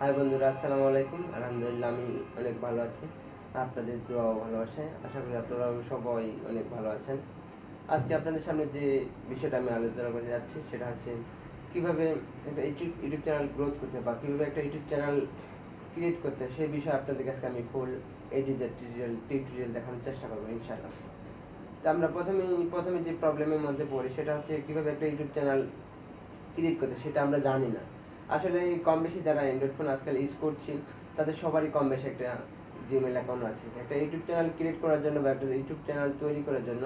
High বন্ধুরা, আসসালামু আলাইকুম। আলহামদুলিল্লাহ আমি অনেক ভালো আছি। আপনাদের দোয়া ও ভালোবাসায় আশা করি আপনারাও সবাই অনেক ভালো আছেন। আজকে আপনাদের সামনে যে বিষয়টা আমি আলোচনা করতে যাচ্ছি সেটা হচ্ছে কিভাবে একটা ইউটিউব চ্যানেল গ্রোথ করতে বা কিভাবে একটা ইউটিউব চ্যানেল ক্রিয়েট করতে, সেই বিষয়ে আপনাদের কাছে আমি ফুল টিউটোরিয়াল দেখানোর চেষ্টা করবো ইনশাআল্লাহ। তো আমরা প্রথমে যে প্রবলেমের মধ্যে পড়ি সেটা হচ্ছে কিভাবে একটা ইউটিউব চ্যানেল ক্রিয়েট করতে, সেটা আমরা জানি না। আসলে কম বেশি যারা অ্যান্ড্রয়েড ফোন আজকাল ইউজ করছি তাদের সবারই কম বেশি একটা জিমেল অ্যাকাউন্ট আছে। একটা ইউটিউব চ্যানেল ক্রিয়েট করার জন্য বা একটা ইউটিউব চ্যানেল তৈরি করার জন্য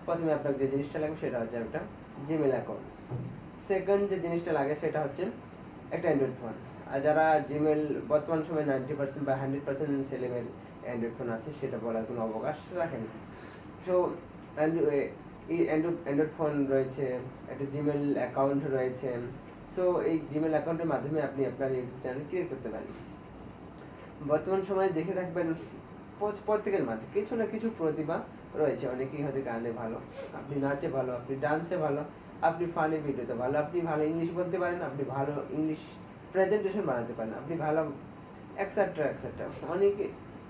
প্রথমে আপনার যে জিনিসটা লাগবে সেটা হচ্ছে একটা জিমেল অ্যাকাউন্ট। সেকেন্ড যে জিনিসটা লাগে সেটা হচ্ছে একটা অ্যান্ড্রয়েড ফোন। আর যারা জিমেল বর্তমান সময়ে 90% বা 100% ছেলেমেয়ের অ্যান্ড্রয়েড ফোন আছে সেটা বলার কোনো অবকাশ রাখে না। সো এই অ্যান্ড্রয়েড ফোন রয়েছে, একটা জিমেল অ্যাকাউন্ট রয়েছে। সো এই জিমেল অ্যাকাউন্টের মাধ্যমে আপনি আপনার ইউটিউব চ্যানেল ক্রিয়েট করতে পারেন। বর্তমান সময়ে দেখে থাকবেন প্রত্যেকের মাঝে কিছু না কিছু প্রতিভা রয়েছে। অনেকেই হয়তো গানে ভালো, আপনি নাচে ভালো, আপনি ডান্সে ভালো, আপনি ফানি ভিডিওতে ভালো, আপনি ভালো ইংলিশ বলতে পারেন, আপনি ভালো ইংলিশ প্রেজেন্টেশন বানাতে পারেন, আপনি ভালো এক্সেট্রা এক্সেট্রা। অনেকে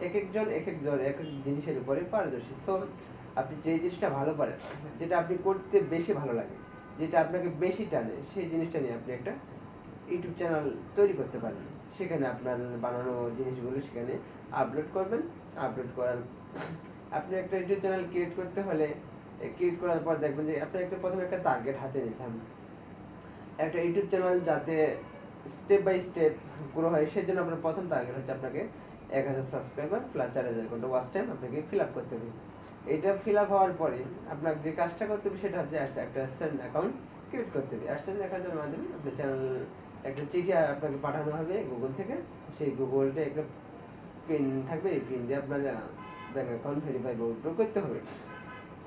এক এক জিনিসের উপরে পারদর্শী। সো আপনি যে জিনিসটা ভালো পারেন, যেটা আপনি করতে বেশি ভালো লাগে, যেটা আপনাকে বেশি টানে, সেই জিনিসটা নিয়ে আপনি একটা ইউটিউব চ্যানেল তৈরি করতে পারেন। সেখানে আপনার বানানো জিনিসগুলো সেখানে আপলোড করবেন। আপলোড করার আপনি একটা ইউটিউব চ্যানেল ক্রিয়েট করতে হলে ক্রিয়েট করার পর দেখবেন যে আপনার প্রথমে একটা টার্গেট হাতে নিতে হবে। একটা ইউটিউব চ্যানেল যাতে স্টেপ বাই স্টেপ গ্রো হয়, সেই জন্য আপনার প্রথম টার্গেট হচ্ছে আপনাকে 1000 সাবস্ক্রাইবার প্লাস 4000 ঘন্টা ওয়াচ টাইম আপনাকে ফিল আপ করতে হবে। এটা ফিল আপ হওয়ার পরে আপনার যে কাজটা করতে হবে সেটা হচ্ছে একটা অ্যাডসেন্স অ্যাকাউন্ট ক্রিয়েট করতে হবে। অ্যাডসেন্স অ্যাকাউন্টের মাধ্যমে আপনার চ্যানেল একটা চিঠি আপনাকে পাঠানো হবে গুগল থেকে। সেই গুগলটা একটা পিন থাকবে, এই পিন দিয়ে আপনার ব্যাঙ্ক অ্যাকাউন্ট ভেরিফাই বা উইথড্র করতে হবে।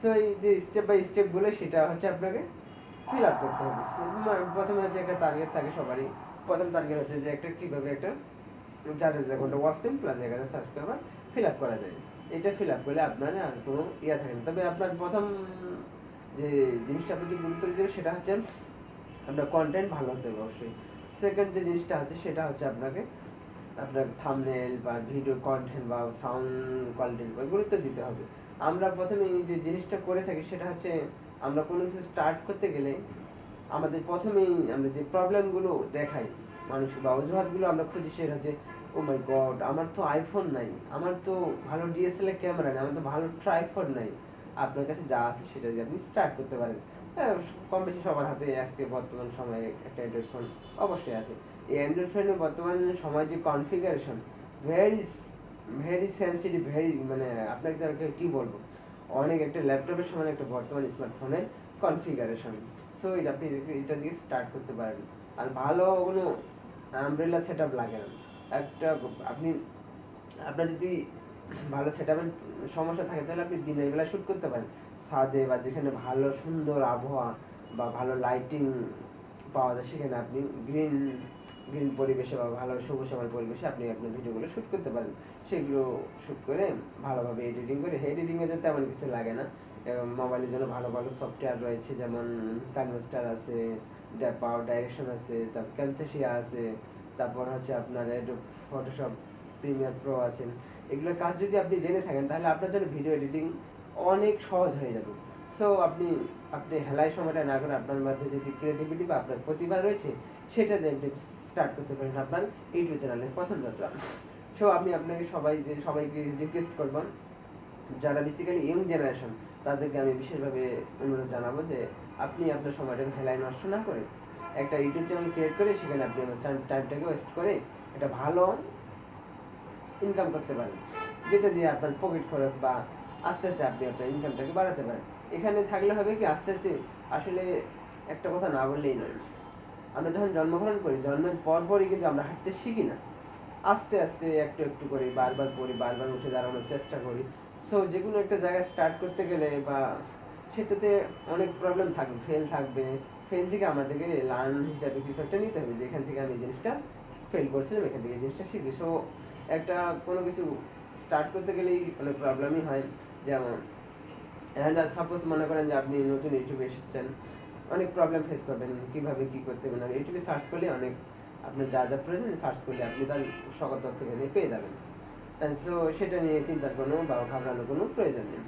সো এই যে স্টেপ বাই স্টেপগুলো সেটা হচ্ছে আপনাকে ফিল আপ করতে হবে। প্রথমে হচ্ছে একটা টার্গেট থাকে সবারই। প্রথম টার্গেট হচ্ছে যে একটা কীভাবে একটা 4000 ঘন্টা watch time plus 1000 subscriber fill up করা যায়। এটা ফিল আপ করলে আপনার আর কোনো ইয়া থাকে না। তবে আপনার প্রথম যে জিনিসটা আপনি গুরুত্ব দিতে হবে সেটা হচ্ছে আপনার কন্টেন্ট ভালো হতে হবে অবশ্যই। সেকেন্ড যে জিনিসটা হচ্ছে সেটা হচ্ছে আপনাকে আপনার থাম্বনেল বা ভিডিও কন্টেন্ট বা সাউন্ড কোয়ালিটির উপর গুরুত্ব দিতে হবে। আমরা প্রথমে যে জিনিসটা করে থাকি সেটা হচ্ছে আমরা কোনো কিছু স্টার্ট করতে গেলে আমাদের প্রথমেই আমরা যে প্রবলেমগুলো দেখাই মানুষ বা অজুহাতগুলো আমরা খুঁজি, সেটা হচ্ছে ও মাই গড আমার তো আইফোন নাই, আমার তো ভালো ডিএসএলআর ক্যামেরা নেই, আমার তো ভালো ট্রাইপড নাই। আপনার কাছে যা আছে সেটা দিয়ে আপনি স্টার্ট করতে পারেন। হ্যাঁ, কম বেশি সবার হাতে আজকে বর্তমান সময়ে একটা অ্যান্ড্রয়েড ফোন অবশ্যই আছে। এই অ্যান্ড্রয়েড ফোনের বর্তমান সময় যে configuration very very sensitive, very মানে আপনাকে কি বলবো, অনেক একটা ল্যাপটপের সমান একটা বর্তমান স্মার্টফোনের কনফিগারেশন। সো এটা আপনি এটা দিয়ে স্টার্ট করতে পারেন। আর ভালো কোনো আমব্রেলা সেট আপ লাগে না। একটা আপনি আপনার যদি ভালো সেট আপের সমস্যা থাকে তাহলে আপনি দিনের বেলা শ্যুট করতে পারেন ছাদে, বা যেখানে ভালো সুন্দর আবহাওয়া বা ভালো লাইটিং পাওয়া যায় সেখানে আপনি গ্রিন গ্রিন পরিবেশে বা ভালো সবুজ শ্যামল পরিবেশে আপনি আপনার ভিডিওগুলো শ্যুট করতে পারেন। সেগুলো শ্যুট করে ভালোভাবে এডিটিং করে, এডিটিংয়ে তো তেমন কিছু লাগে না। মোবাইলের জন্য ভালো ভালো সফটওয়্যার রয়েছে, যেমন কানভাস্টার আছে, পাওয়ার ডাইরেকশন আছে, তারপর ক্যামথেসিয়া আছে, তারপর হচ্ছে আপনার ফটোশপ প্রিমিয়ার প্রো আছে। এগুলোর কাজ যদি আপনি জেনে থাকেন তাহলে আপনার জন্য ভিডিও এডিটিং অনেক সহজ হয়ে যাবে। সো আপনি আপনি হেলায় সময়টা না করে আপনার মধ্যে যদি ক্রিয়েটিভিটি বা আপনার প্রতিভা রয়েছে সেটা দিয়ে আপনি স্টার্ট করতে পারেন আপনার ইউটিউব চ্যানেলের প্রথম যাত্রা। সো আমি আপনাকে সবাইকে রিকোয়েস্ট করব, যারা বেসিক্যালি ইয়ং জেনারেশন তাদেরকে আমি বিশেষভাবে অনুরোধ জানাবো যে আপনি আপনার সময়টাকে হেলায় নষ্ট না করে একটা ইউটিউব চ্যানেল ক্রিয়েট করে সেখানে আপনি আমার টাইমটাকে ওয়েস্ট করে একটা ভালো ইনকাম করতে পারেন, যেটা দিয়ে আপনার পকেট খরচ বা আস্তে আস্তে আপনি আপনার ইনকামটাকে বাড়াতে পারেন। এখানে থাকলে হবে কি আস্তে আস্তে, আসলে একটা কথা না বললেই নয়, আমরা যখন জন্মগ্রহণ করি জন্মের পরপরই কিন্তু আমরা হাঁটতে শিখি না। আস্তে আস্তে একটু একটু করে বারবার পড়ি, বারবার উঠে দাঁড়ানোর চেষ্টা করি। সো যে কোনো একটা জায়গায় স্টার্ট করতে গেলে বা সেটাতে অনেক প্রবলেম থাকবে, ফেল থাকবে। ফেল থেকে আমাদেরকে লার্ন হিসাবে কিছু একটা নিতে হবে, যেখান থেকে আমি এই জিনিসটা ফেল করছিলাম এখান থেকে এই জিনিসটা শিখি। সো একটা কোনো কিছু স্টার্ট করতে গেলেই অনেক প্রবলেমই হয়। যেমন সাপোজ মনে করেন যে আপনি নতুন ইউটিউবে এসেছেন, অনেক প্রবলেম ফেস করবেন, কীভাবে কী করতে হবে না। ইউটিউবে সার্চ করলে অনেক আপনার যা যা প্রয়োজন সার্চ করলে আপনি তার সকল তথ্য এখানে পেয়ে যাবেন। সো সেটা নিয়ে চিন্তার কোনো বা ঘাবড়ানোর কোনো প্রয়োজন নেই।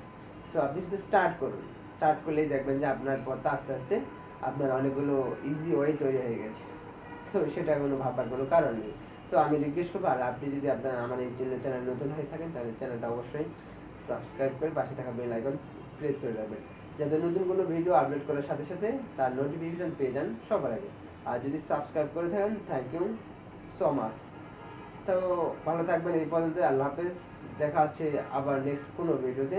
সো আপনি শুধু স্টার্ট করুন, স্টার্ট করলেই দেখবেন যে আপনার পথটা আস্তে আস্তে আপনার অনেকগুলো ইজি ওয়ে তৈরি হয়ে গেছে। সো সেটা কোনো ভাববার কোনো কারণ নেই। সো আমি রিকোয়েস্ট করবো, আর আপনি যদি আপনার আমার এই জন্য চ্যানেল নতুন হয়ে থাকেন তাহলে চ্যানেলটা অবশ্যই সাবস্ক্রাইব করে পাশে থাকা বেল আইকন প্রেস করে রাখবেন, যাতে নতুন কোনো ভিডিও আপলোড করার সাথে সাথে তার নোটিফিকেশন পেয়ে যান সবার আগে। আর যদি সাবস্ক্রাইব করে থাকেন, থ্যাংক ইউ সো মাচ। তো ভালো থাকবেন, এই পর্যন্ত। আল্লাহ হাফেজ, দেখা হচ্ছে আবার নেক্সট কোনো ভিডিওতে।